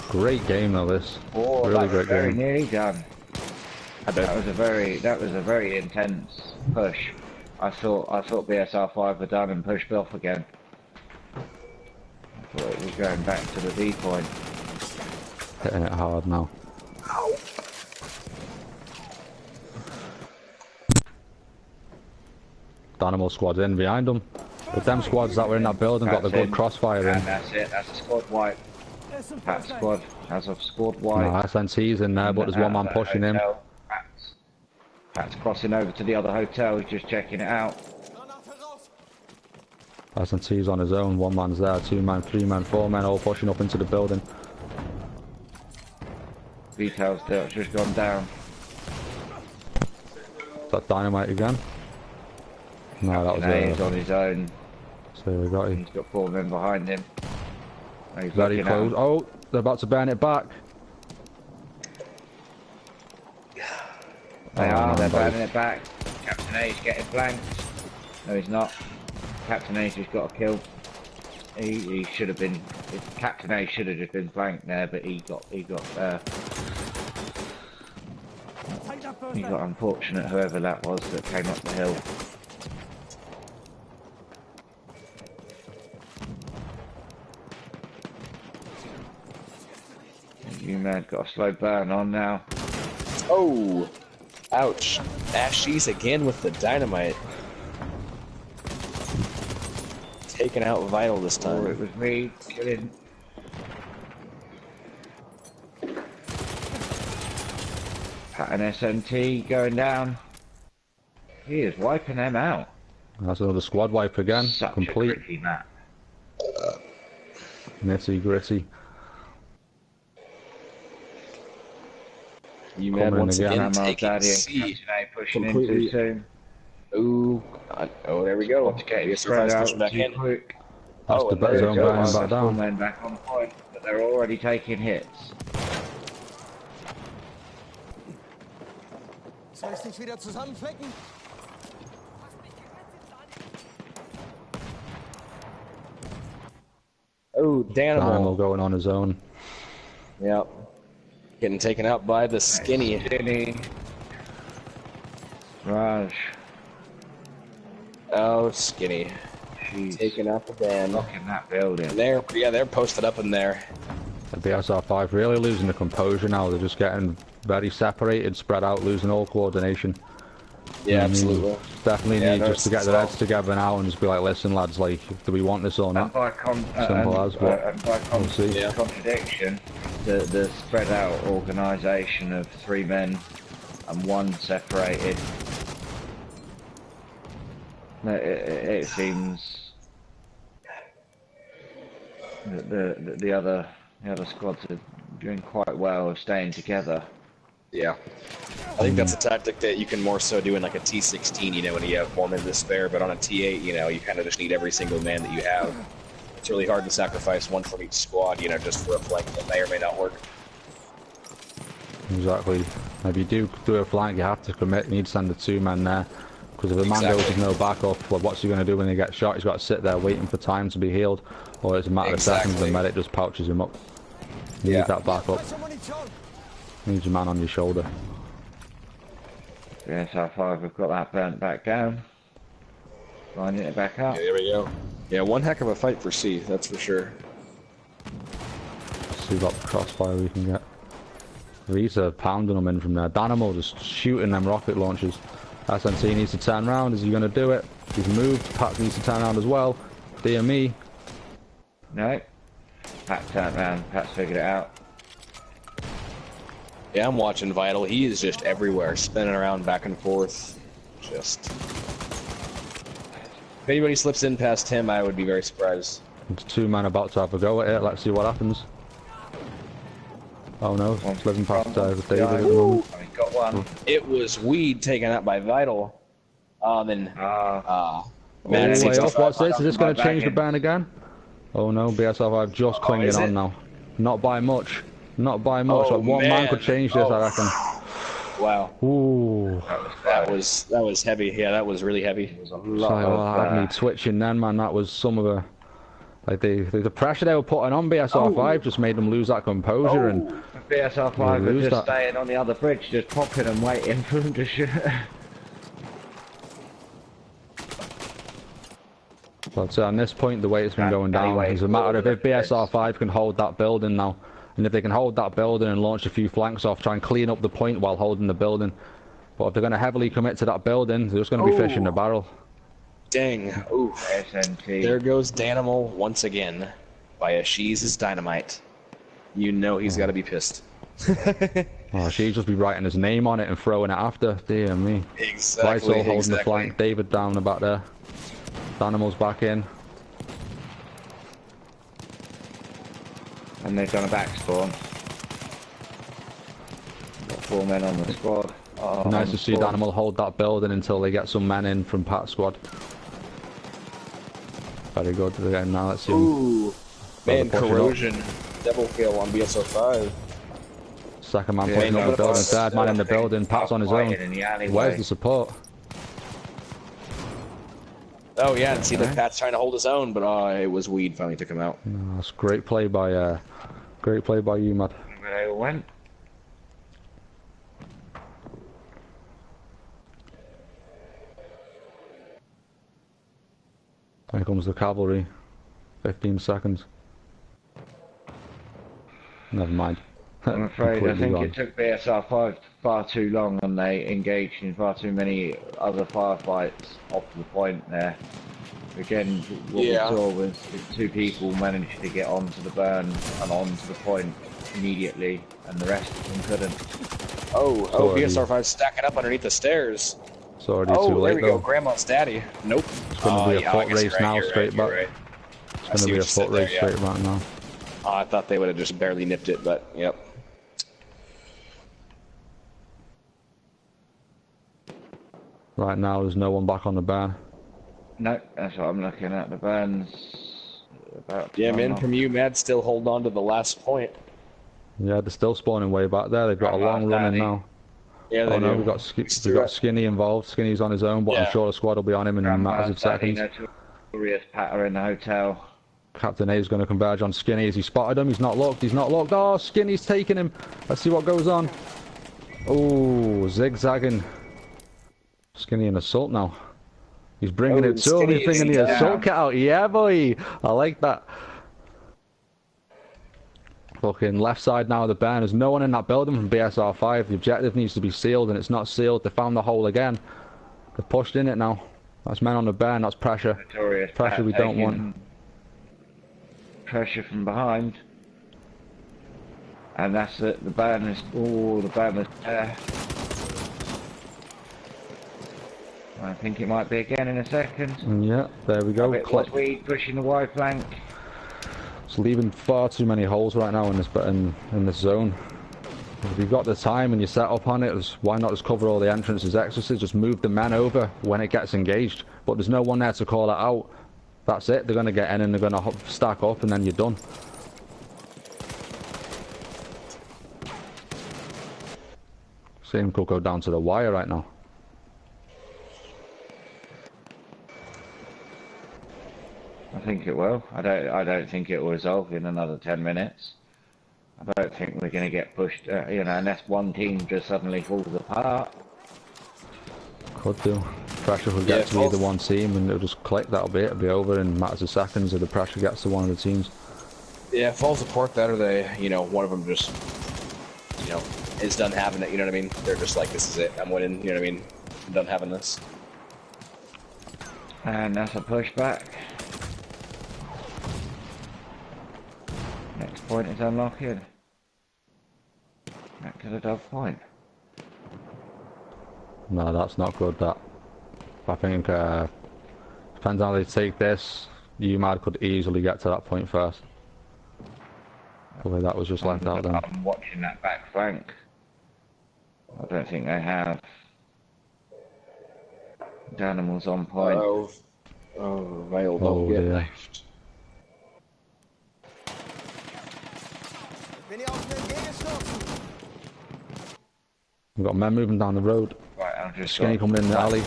Great game though, this. Oh, really great very game. Nearly done. That was a very intense push. I thought BSR5 were done and pushed off again. I thought it was going back to the V point. Hitting it hard now. Danimal squad's in behind them. But them squads that were in that building got the good crossfire in. And that's it, that's a squad wipe. That squad has a squad wipe. No, SNC's in there, but there's one man pushing him. Pat's crossing over to the other hotel, he's just checking it out. SNC's on his own, one man's there, two men, three men, four men all pushing up into the building. Details there, it's just gone down. Is that dynamite again? No, that was He's on his own. So we got him. He's got four men behind him. He's very close. Oh, they're about to burn it back. They're burning it back. Captain A's getting flanked. No, he's not. Captain A's just got a kill. He should have been. Captain A should have just been flanked there, but he got unfortunate, whoever that was that came up the hill. You man got a slow burn on now. Oh, ouch. Ashes again with the dynamite. Taking out Vital this time. Oh, it was me killing. Pat and SMT going down. He is wiping them out. That's another squad wipe again. Such Complete. a gritty map. Nitty gritty. You man Coming once again. again Grandma's taking daddy and C. Captain A pushing in Completely. too soon. Ooh. Oh, there we go. Want to get his BSR5's spread out pushing back too in. quick. That's Oh, the and better there zone you go. burning back Four down. men back on point, but they're already taking hits. Soll ich dich wieder zusammenflicken? Oh, Dynamo Danimal. going on his own. Yep. Getting taken out by the skinny. Skinny. Raj. Oh, skinny. Jeez. Taking out the band. Blocking that building. And they're posted up in there. The BSR5 really losing the composure now. They're just getting very separated, spread out, losing all coordination. Yeah, absolutely. Definitely Yeah, need no, just to it's get their heads soft. together now and just be like, listen lads, like, do we want this or And not? by, Simple as, but we'll see. Yeah. contradiction, the spread out organisation of 3 men and 1 separated. It seems that the other squads are doing quite well of staying together. Yeah. I think that's a tactic that you can more so do in like a T16, you know, when you have more men to spare, but on a T8, you know, you kind of just need every single man that you have. It's really hard to sacrifice one from each squad, you know, just for a flank that may or may not work. Exactly. If you do a flank, you have to commit. You need to send the 2 men there. Because if a man goes with no backup, well, what's he going to do when he gets shot? He's got to sit there waiting for time to be healed. Or it's a matter of seconds, the medic just pouches him up. You need that backup. You need your man on your shoulder. BSR5 have got that burnt back down. Lining it back up. Yeah, there we go. Yeah, one heck of a fight for C, that's for sure. See what crossfire we can get. These are pounding them in from there. Dynamo just shooting them rocket launchers. SNC needs to turn around. Is he going to do it? He's moved. Pat needs to turn around as well. DME. No. Pat turned around. Pat's figured it out. Yeah, I'm watching Vital. He is just everywhere, spinning around back and forth. Just... If anybody slips in past him, I would be very surprised. It's 2 men about to have a go at it. Let's see what happens. Oh no, slipping past David at the moment. He got one. It was Weed taken out by Vital. Then... Oh, Man, way seems off. to- What's this? Is this going to Back change the in. burn again? Oh no, BSR5 just clinging is on it? now. Not by much. Not by much. Oh, Like one man man. could change this, I reckon. Wow. Ooh. That was heavy. Yeah, that was really heavy. There's a So lot of, had me twitching then, man. That was some of the... Like the pressure they were putting on BSR5 just made them lose that composure and... BSR5 We'll are lose just that. staying on the other bridge, just popping and waiting for them to shoot. But on this point, the way it's been going down Anyway, is a matter of if all of BSR5 can hold that building now, and if they can hold that building and launch a few flanks off, try and clean up the point while holding the building. But if they're going to heavily commit to that building, they're just going to be fishing the barrel. Dang. Ooh. SNT. There goes Danimal once again by Ashes' dynamite. You know he's got to be pissed. Oh, she'd just be writing his name on it and throwing it after. Dear me. Exactly. Vital holding the flank. David down the back there. Danimal's back in. And they've done a back spawn. Got 4 men on the squad. Oh, Nice on to the see spawn. Danimal hold that building until they get some men in from Pat's squad. Very good. Again, now let's see him. Ooh. Man, pushing up. corrosion. Double kill on BSR5. Second man Yeah, pushing no, up the building. that's- Third man in the I think building. Pat's on his own. fighting in the alleyway. Where's the support? Oh yeah, and see that Pat's trying to hold his own, but it was Weed finally took him out. Oh, that's great play by you, Matt. Where they all went. Here comes the cavalry. 15 seconds. Never mind. I'm afraid I Completely think gone. it took BSR5 far too long and they engaged in far too many other firefights off the point there. Again, what we Yeah. saw was the two people managed to get onto the burn and onto the point immediately, and the rest of them couldn't. Oh, Sorry. BSR5 stacking up underneath the stairs. It's already Oh, too there late we though. go. Grandma's daddy. Nope. It's going to be a Yeah, I foot guess you're race right, now, you're straight right, back. you're right. It's going to be a foot race straight back now. I thought they would have just barely nipped it, but yep. Right now, there's no one back on the burn. No, that's what I'm looking at. The burn's about to Yeah, run man, off. from you, Mad, still holding on to the last point. Yeah, they're still spawning way back there. They've got a long run in now. Yeah, they Oh no, do. we've got Skinny involved. Skinny's on his own, but I'm Yeah. sure the squad will be on him in matters of seconds. Notorious patter in the hotel. Captain A's going to converge on Skinny. Has he spotted him? He's not looked. He's not looked. Oh, Skinny's taking him. Let's see what goes on. Oh, zigzagging. Skinny in assault now. He's bringing it to him. He's bringing the assault kit out. Yeah, boy. I like that. Fucking left side now of the burn. There's no one in that building from BSR5. The objective needs to be sealed, and it's not sealed. They found the hole again. They've pushed in it now. That's men on the burn. That's pressure. Notorious Pressure we don't want. Pressure from behind. And that's it. The burn is... Oh, the burn is there. I think it might be again in a second. And yeah, there we go. What's we pushing the wide flank? It's leaving far too many holes right now in this zone. If you've got the time and you set up on it, why not just cover all the entrances, exits, just move the men over when it gets engaged. But there's no one there to call it out. That's it. They're going to get in and they're going to stack up and then you're done. See him could go down to the wire right now. I think it will. I don't think it will resolve in another 10 minutes. I don't think we're going to get pushed, you know, unless one team just suddenly falls apart. Could do. Pressure will get to either one team and it'll just click, that'll be it. It'll be over in matters of seconds if the pressure gets to one of the teams. Yeah, falls apart that or they, you know, one of them just, you know, is done having it, you know what I mean? They're just like, this is it, I'm winning, you know what I mean? I'm done having this. And that's a pushback. Next point is unlocking. Back to the dog point. No, that's not good, that. I think, depends on how they take this, UMAD could easily get to that point first. The way that was just left out then. I'm watching that back flank. I don't think they have. The animals on point. Oh, Veil don't get left. We've got men moving down the road. Right, I've just Skinny coming in the alley.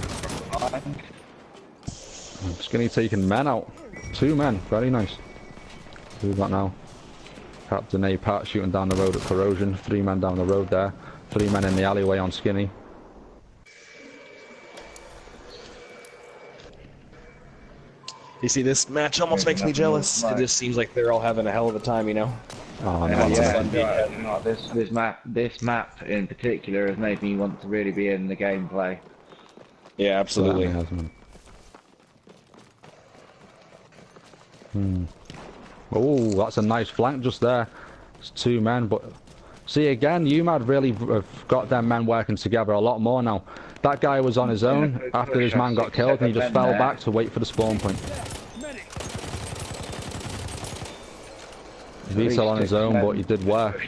Skinny taking men out. 2 men, very nice. Who's that now? Captain A Pat shooting down the road at Corrosion. 3 men down the road there. 3 men in the alleyway on Skinny. You see, this match almost makes me jealous. It just seems like they're all having a hell of a time, you know? Oh, Yeah, no. this map in particular has made me want to really be in the gameplay. Yeah, absolutely. Oh, that's a nice flank just there. It's 2 men, but see again, UMAD really have got them men working together a lot more now. That guy was on his own after his man got killed and he just fell back to wait for the spawn point. He's still on his own, but he did work.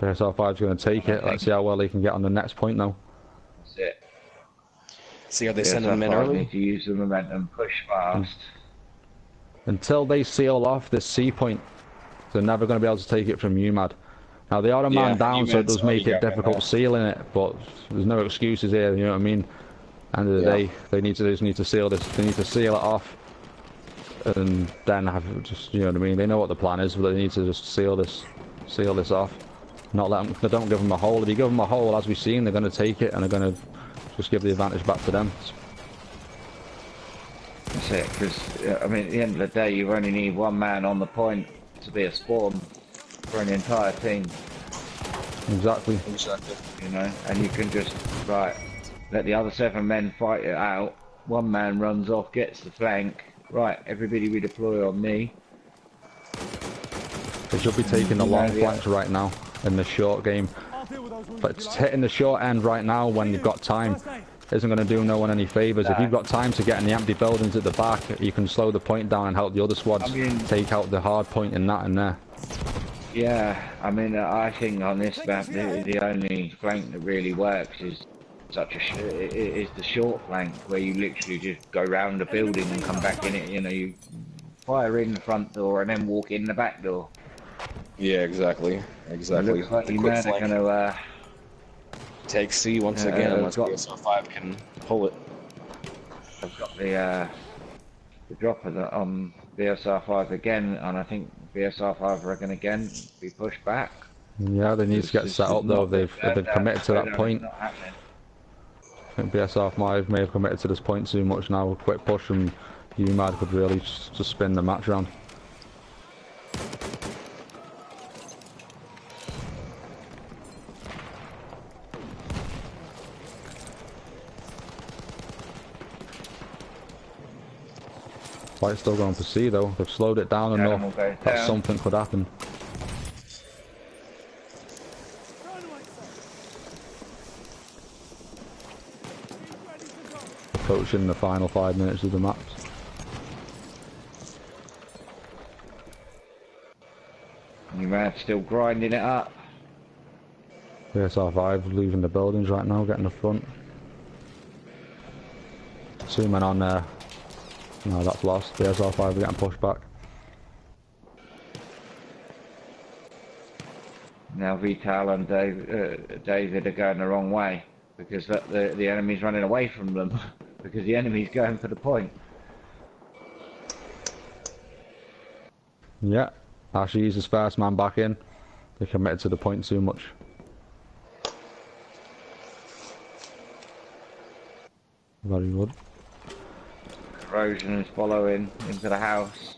BSR5's going to take it. Let's see how well he can get on the next point now. That's it. See how they send them in early? Need to use the momentum, push fast. Until they seal off this C point, they're never going to be able to take it from UMAD. Now they are a man down, so it does make it difficult sealing it, but there's no excuses here, you know what I mean? End of the day, they just need to seal this. They need to seal it off, and then have just, you know what I mean? They know what the plan is, but they need to just seal this off. Not let them. They don't give them a hole. If you give them a hole, as we've seen, they're going to take it and they're going to just give the advantage back to them. That's it, because, I mean, at the end of the day, you only need one man on the point to be a spawn for an entire team. Exactly. You know, and you can just, right, let the other 7 men fight it out. One man runs off, gets the flank. Right, everybody redeploy on me. They should be taking the long flanks right now in the short game. But it's hitting the short end right now when you've got time isn't going to do no one any favours. If you've got time to get in the empty buildings at the back, you can slow the point down and help the other squads take out the hard point in that and there. Yeah, I mean, I think on this map, the only flank that really works is is the short flank, where you literally just go round the building and come back in it. You know, you fire in the front door and then walk in the back door. Yeah, exactly. Exactly. It looks like The you quick men are flank. gonna Take C once again, unless BSR5 can pull it. I've got the drop of the BSR5 again, and I think BSR5 are going to again be pushed back. Yeah, they need to get set up though. If they've committed to that point. I think BSR5 may have committed to this point too much now. A quick push from UMAD could really just spin the match round. Fight's still going for C though. They've slowed it down enough that something could happen. Approaching the final 5 minutes of the match. You man still grinding it up. BSR5 leaving the buildings right now, getting the front. 2 men on there. No, that's lost. BSR5 are getting pushed back. Now Vital and David are going the wrong way, because the enemy's running away from them, because the enemy's going for the point. Yeah, Ashley's his first man back in. They committed to the point too much. Very good. Corrosion is following into the house.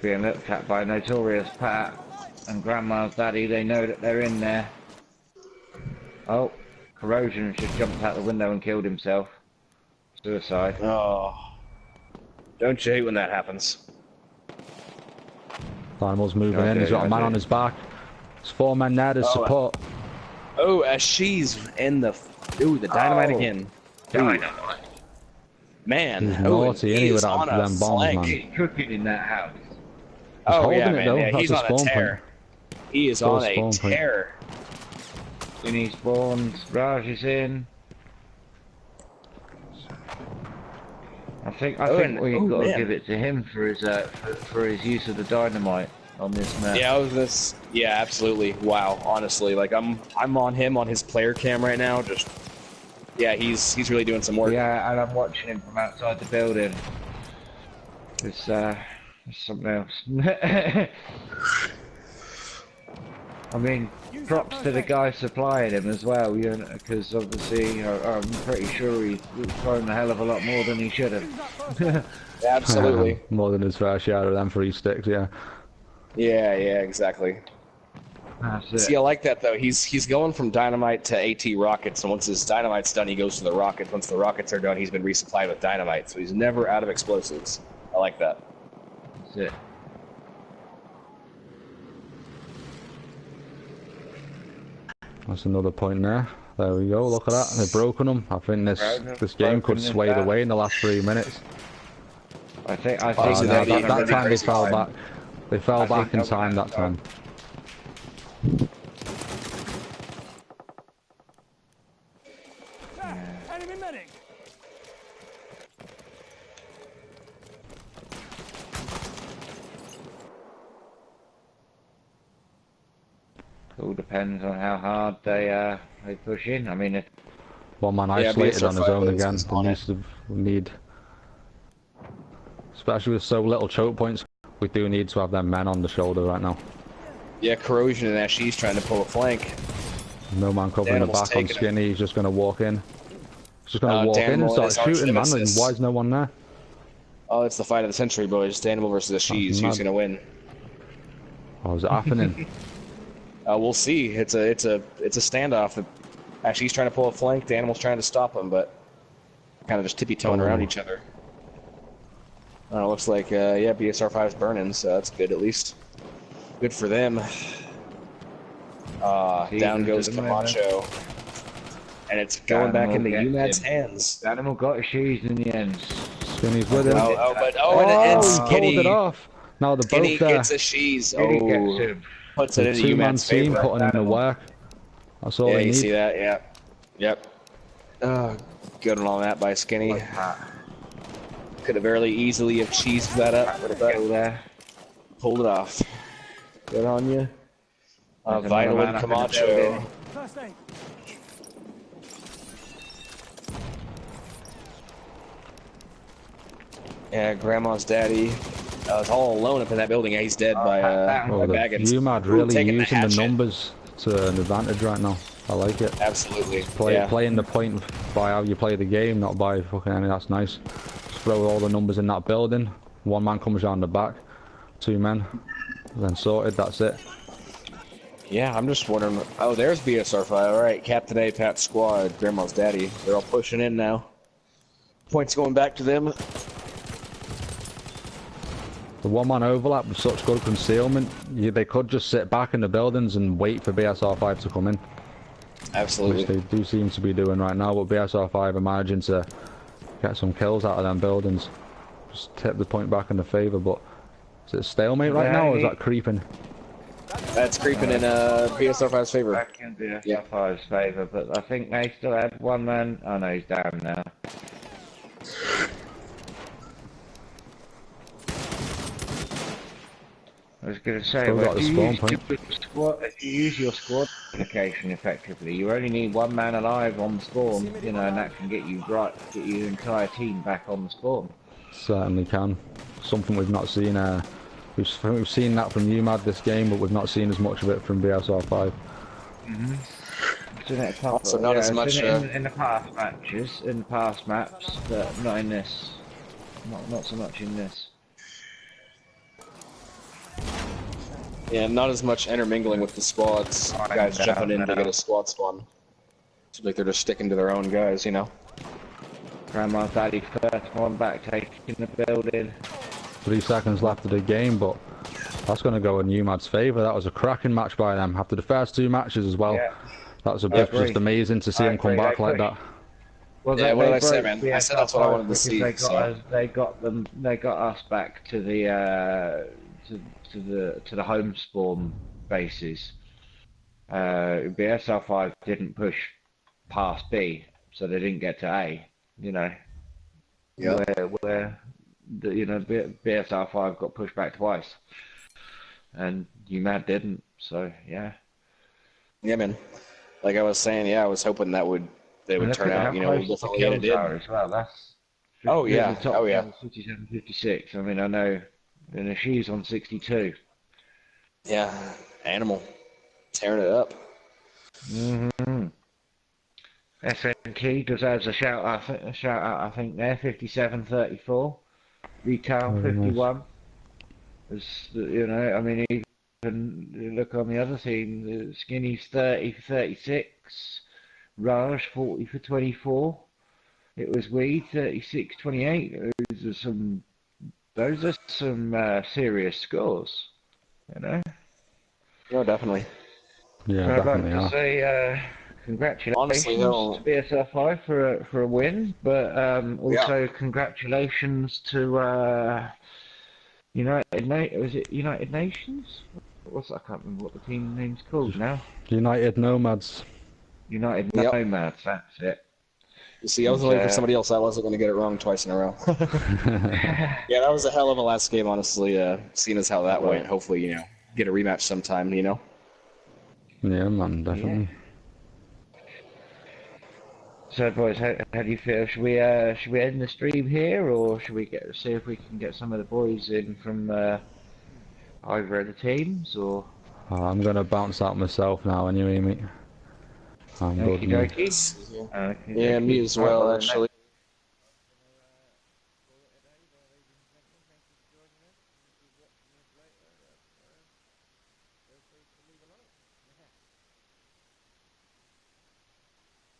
Being looked at by Notorious Pat and Grandma's daddy. They know that they're in there. Oh, Corrosion just jumped out the window and killed himself. Suicide. Oh, don't you hate when that happens? Dynamol's moving in. He's got a man on his back. There's 4 men there to support. Oh, as she's in the... Ooh, the dynamite again. Dynamite. Man, he's naughty anyway without them bombs, man. He's cooking in that house. Oh, yeah, it, man. though. Yeah, he's on a tear. He is on a tear. When he spawns, Raj is in. I think we've got to give it to him for his use of the dynamite on this map. Yeah, yeah, absolutely. Wow, honestly, like I'm on him on his player cam right now. Just yeah, he's really doing some work. Yeah, and I'm watching him from outside the building. It's something else. I mean, props to the guy supplying him as well, you know, because obviously I'm pretty sure he's thrown a hell of a lot more than he should have. Absolutely. More than his fair share of them 3 sticks, yeah. Yeah, exactly. That's it. See, I like that though. He's going from dynamite to AT rockets, and once his dynamite's done, he goes to the rockets. Once the rockets are done, he's been resupplied with dynamite, so he's never out of explosives. I like that. That's it. That's another point there. There we go, look at that. They've broken them. I think this game could sway the way in the last 3 minutes. I think that time they fell back. They fell back in time that time. Enemy medic. It all depends on how hard they push in. I mean, One man isolated on his own again. We need, especially with so little choke points, we do need to have them men on the shoulder right now. Yeah, Corrosion and Ashley's trying to pull a flank. No man covering the back on Skinny. He's just going to walk in. Just gonna walk in and Danimal and start his shooting, man. And arch-nemesis. why is no one there? Oh, it's the fight of the century, boys. Danimal versus the Shees. Who's mad. gonna win? Oh, is it happening? We'll see. It's a standoff. Actually, he's trying to pull a flank. Danimal's trying to stop him, but kind of just tippy-toeing around each other. It looks like yeah, BSR5's burning, so that's good at least. Good for them. Down goes Camacho. And it's going back into UMAD's hands. Animal got his shoes in the end. Skinny's with him. And Skinny. Pulled it off. Now they're Skinny both there. gets a Shees. Gets Puts it into Two-man UMAD's team favor. putting in the work. That's all Yeah, they you need. see that? Yeah. Yep. Good one on that by Skinny. Could have very easily have cheesed that up, but pulled it off. Good on you. Vital and Camacho. First aid. Yeah, Grandma's daddy was all alone up in that building. Yeah, he's dead by Baggins. UMAD really Taking the using the hatchet. numbers to an advantage right now. I like it. Absolutely. Playing the point by how you play the game, not by fucking any. That's nice. Just throw all the numbers in that building. One man comes around the back. 2 men. Then sorted. That's it. Yeah, I'm just wondering. Oh, there's BSR5. All right, Captain A, Pat Squad, Grandma's daddy. They're all pushing in now. Points going back to them. The 1-man overlap with such good concealment, they could just sit back in the buildings and wait for BSR5 to come in. Absolutely. Which they do seem to be doing right now, but BSR5 are managing to get some kills out of them buildings. Just tip the point back in the favour, but is it a stalemate right now, or is that creeping? That's creeping in BSR5's favor. Back in BSR5's favour, but I think they still had 1 man. Oh no, he's down now. I was going to say, Still got the spawn point. if you use your squad location effectively, you only need 1 man alive on the spawn, you know, and that can get you get your entire team back on the spawn. Certainly can. Something we've not seen. We've seen that from UMAD this game, but we've not seen as much of it from BSR5. Seen it a couple, So not as much seen it in the past matches, in the past maps, but not in this. Not so much in this. Yeah, not as much intermingling with the squads. Guys jumping in to get a squad spawn. Seems like they're just sticking to their own guys, you know. Grandma's daddy first one back, taking the building. 3 seconds left of the game, but that's going to go in UMAD's favour. That was a cracking match by them. After the first 2 matches as well. Yeah. That was just amazing to see them come back like that. Well, Yeah, what did I say, broke man? I said that's what I wanted to see, They got, so. they got us back to the to the home spawn bases. BSR5 didn't push past B, so they didn't get to A. You know, Yeah. where you know BSR5 got pushed back twice, and UMAD didn't. So yeah. Yeah, man. Like I was saying, yeah, I was hoping that they would turn out, you know, differently than it did. As well. That's Oh yeah, the top oh yeah. 57, 56. I mean, I know, and she's on 62. Yeah, animal, tearing it up. SNT deserves a shout out. I think there 57-34. Retail 51. As you know, I mean, even look on the other team. Skinny's 30-36. Raj 40-24. It was Weed 36-28. Those are some serious scores. You know. No, definitely. Yeah, I'd definitely like to are. say congratulations Honestly, though, to BSR5 for a win, but also congratulations to was it United Nations? I can't remember what the team name's called now. United Nomads. United Yep. Nomads, that's it. You see, I was waiting for somebody else. I wasn't going to get it wrong twice in a row. Yeah, that was a hell of a last game, honestly. Seeing as how that went, hopefully, you know, get a rematch sometime, you know. Yeah, man, definitely. So, boys, how do you feel? Should we end the stream here, or should we see if we can get some of the boys in from either of the teams, or? I'm gonna bounce out myself now, anyway, mate. I'm good, Okie mate. dokie. Yeah, me as well, Right, actually.